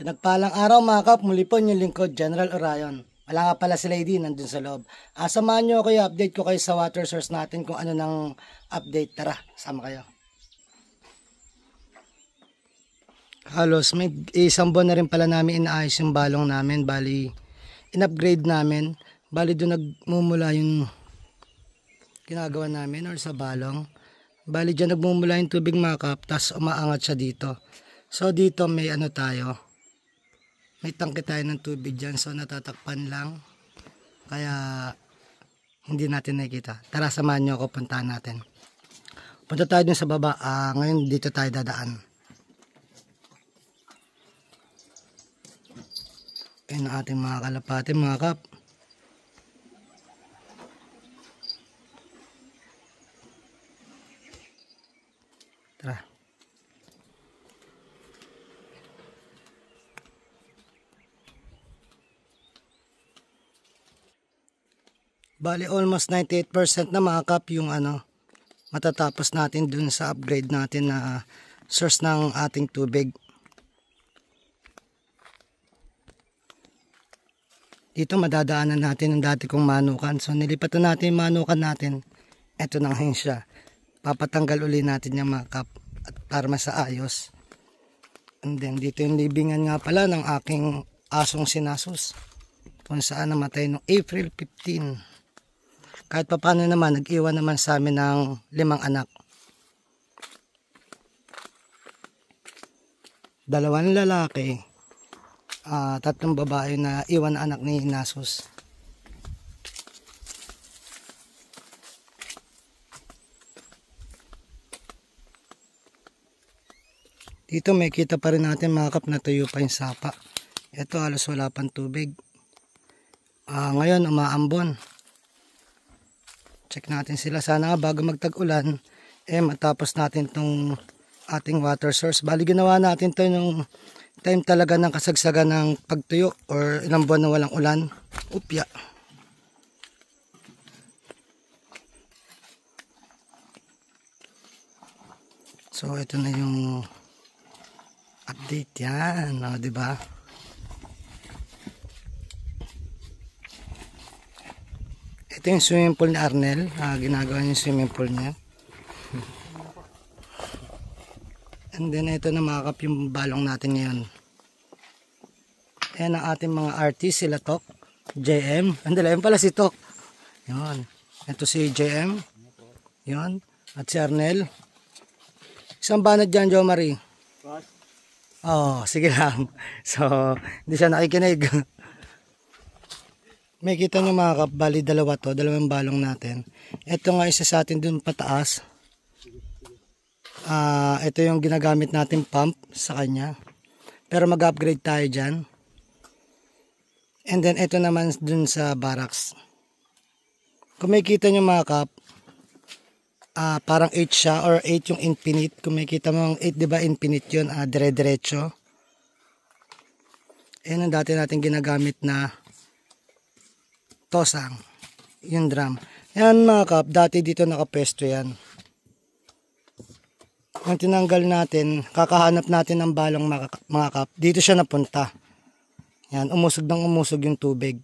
Pinagpalang araw mga kap, muli po yung lingkod, General Orion. Wala nga pala si Lady, nandun sa loob. Samahan nyo kayo, update ko kayo sa water source natin kung ano nang update. Tara, sama kayo. Halos may isang buwan na rin pala namin inaayos yung balong namin. Bali, in-upgrade namin. Bali doon nagmumula yung ginagawa namin or sa balong. Bali dyan nagmumula yung tubig mga kap, tapos umaangat siya dito. So dito may ano tayo. May tangke tayo ng tubig dyan, so natatakpan lang. Kaya hindi natin nakikita. Tara, samahan nyo ako, puntahan natin. Punta tayo dun sa baba. Ngayon dito tayo dadaan. Ayun ang ating mga kalapate mga kap. Tara. Bali almost 98% na mga kap yung matatapos natin dun sa upgrade natin na source ng ating tubig. Dito madadaanan natin ang dati kong manukan. So nilipatan natin yung manukan natin. Ito na ngayon siya. Papatanggal uli natin yung mga kap at para masaayos. And then dito yung libingan nga pala ng aking asong sinasus. Kung saan namatay noong April 15. Kahit pa paano naman, nag-iwan naman sa amin ng 5 anak. 2 lalaki, 3 babae na iwan anak ni Nasus. Dito may kita pa rin natin mga kap na tuyo pa yung sapa. Ito halos wala pang tubig. Ngayon umaambon. Check natin sila. Sana bago magtag-ulan, matapos natin itong ating water source. Bali ginawa natin ito yung time talaga ng kasagsagan ng pagtuyo or ilang buwan na walang ulan. Upya. So ito na yung update yan. Diba? Ito yung swimming pool ni Arnel. Ginagawa niya yung swimming pool niya. And then ito na mga kap yung balong natin ngayon. Ayan ang ating mga artist. Sila Tok, JM. Andala yun pala si Tok. Yun. Ito si JM. Yun. At si Arnel. Isang banat dyan, Jo Marie. Oh, sige lang. So, hindi siya nakikinig. May kita nyo mga kap, bali 2 to, 2 balong natin. Ito nga isa sa atin dun pataas. Ito yung ginagamit natin pump sa kanya. Pero mag-upgrade tayo dyan. And then ito naman dun sa barracks. Kung may kita nyo mga kap, parang 8 siya or 8 yung infinite. Kung may kita mo 8, diba infinite yun, dire-diretso. Ayan ang dati natin ginagamit na tosang, yung drum. Yan mga kap, dati dito nakapesto yan. Yung tinanggal natin, kakahanap natin ng balong mga kap, dito siya napunta. Yan, umusog ng umusog yung tubig.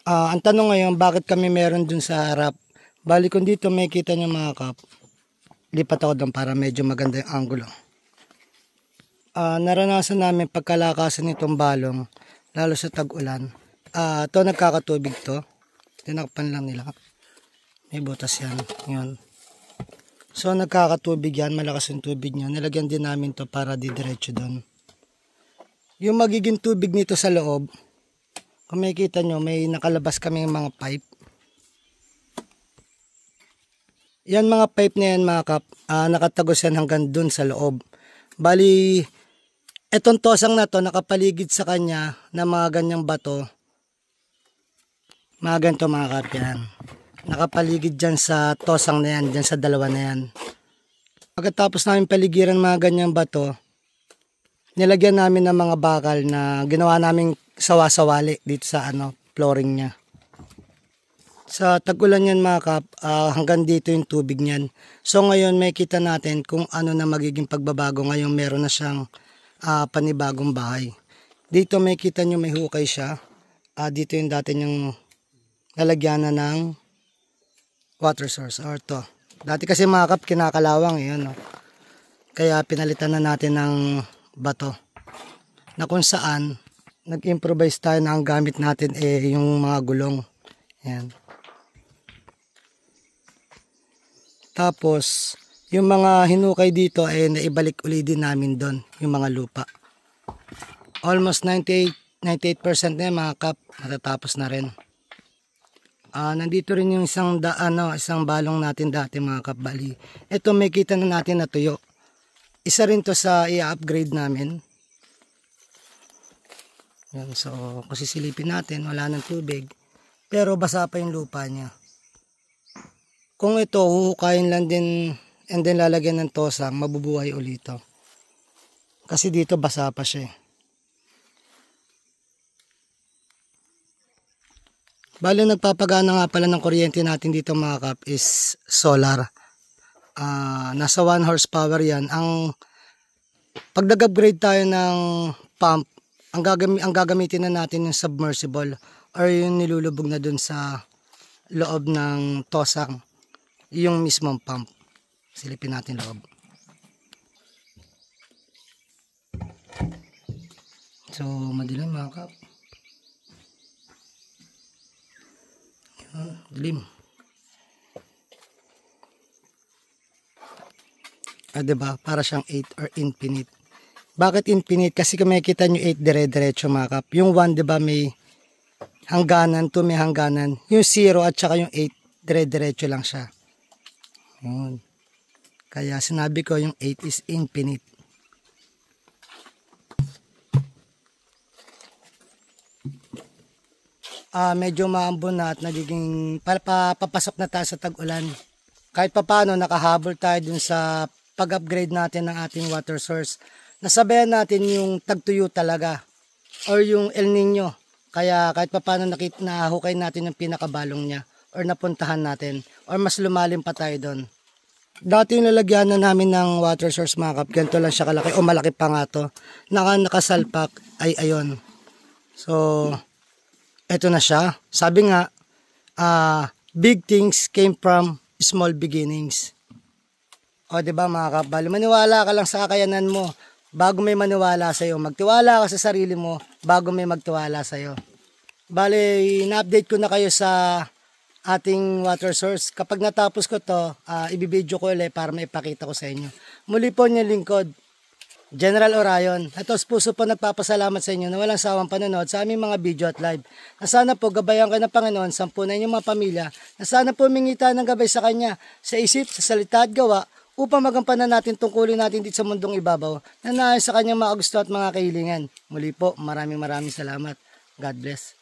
Ang tanong ngayon, bakit kami meron dun sa harap? Bali kung dito may kita nyo mga kap, lipat ako doon para medyo maganda yung angulo. Naranasan namin pagkalakasan nitong balong, lalo sa tag-ulan. Ito nagkakatubig to. Tinakpan lang nila. May butas yan. Yun. So nagkakatubig yan, malakas yung tubig nyo. Nilagyan din namin to para didiretso doon. Yung magiging tubig nito sa loob, kung makikita nyo, may nakalabas kami mga pipe. Yan mga pipe na yan mga kap, nakatagos yan hanggang dun sa loob. Bali, etong tosang na to nakapaligid sa kanya na mga ganyang bato. Mga ganito mga kap yan. Nakapaligid dyan sa tosang na yan, dyan sa 2 na yan. Pagkatapos namin paligiran mga ganyang bato, nilagyan namin ng mga bakal na ginawa naming sawa-sawali dito sa flooring niya. Sa tag-ulan yan mga kap, hanggang dito yung tubig niyan. So ngayon may kita natin kung ano na magiging pagbabago ngayong meron na siyang panibagong bahay. Dito may kita nyo may hukay siya. Dito yung dati niyang lalagyanan ng water source or to. Dati kasi mga kap kinakalawang no? Kaya pinalitan na natin ng bato. Na kung saan nag-improvise tayo na ang gamit natin yung mga gulong. Yan. Tapos, yung mga hinukay dito naibalik uli din namin doon, yung mga lupa. Almost 98% na yan mga kap, matatapos na rin. Nandito rin yung isang balong natin dati mga kap, bali. Ito may kita na natin na tuyo. Isa rin to sa i-upgrade namin. Yan, so, kung sisilipin natin, wala ng tubig. Pero basa pa yung lupa niya. Kung ito, huhukayin lang din and then lalagyan ng tosang, mabubuhay ulit ito. Kasi dito basa pa siya. Bali nagpapagana nga pala ng kuryente natin dito mga kap is solar. Nasa 1 horsepower yan. Pag nag-upgrade tayo ng pump, ang gagamitin na natin yung submersible or yung nilulubog na dun sa loob ng tosang. Yung mismong pump. Silipin natin loob. So, madilim mga kap. Dilim. Diba? Para siyang 8 or infinite. Bakit infinite? Kasi kung makikita nyo 8 dire-diretso mga kap. Yung 1 diba may hangganan, 2 may hangganan. Yung 0 at saka yung 8 dire-diretso lang siya. Yun. Kaya sinabi ko yung 8 is infinite. Medyo maambon na at nagiging papasok na tayo sa tag-ulan. Kahit papaano nakahabol tayo dun sa pag-upgrade natin ng ating water source. Nasabayan natin yung tagtuyo talaga or yung El Nino. Kaya kahit papaano nahukay natin yung pinakabalong niya or napuntahan natin or mas lumalim pa tayo doon. Dati yung lalagyan na namin ng water source mga kap, ganito lang siya kalaki o malaki pa nga to. Nakasalpak ay ayon. So, eto na siya. Sabi nga, big things came from small beginnings. O diba mga kap, bali maniwala ka lang sa kakayanan mo bago may maniwala sa'yo. Magtiwala ka sa sarili mo bago may magtiwala sa'yo. Bali, na-update ko na kayo sa ating water source. Kapag natapos ko to, ibibideo ko ulit para maipakita ko sa inyo. Muli po niyong lingkod, General Orion. At sa puso po nagpapasalamat sa inyo na walang sawang panonood sa aming mga video at live. Na sana po gabayan kayo ng Panginoon, sampunan inyong mga pamilya. Na sana po mingita ng gabay sa Kanya, sa isip, sa salita at gawa, upang magampanan natin tungkulin natin dito sa mundong ibabaw na naayon sa Kanyang mga gusto at mga kahilingan. Muli po, maraming salamat. God bless.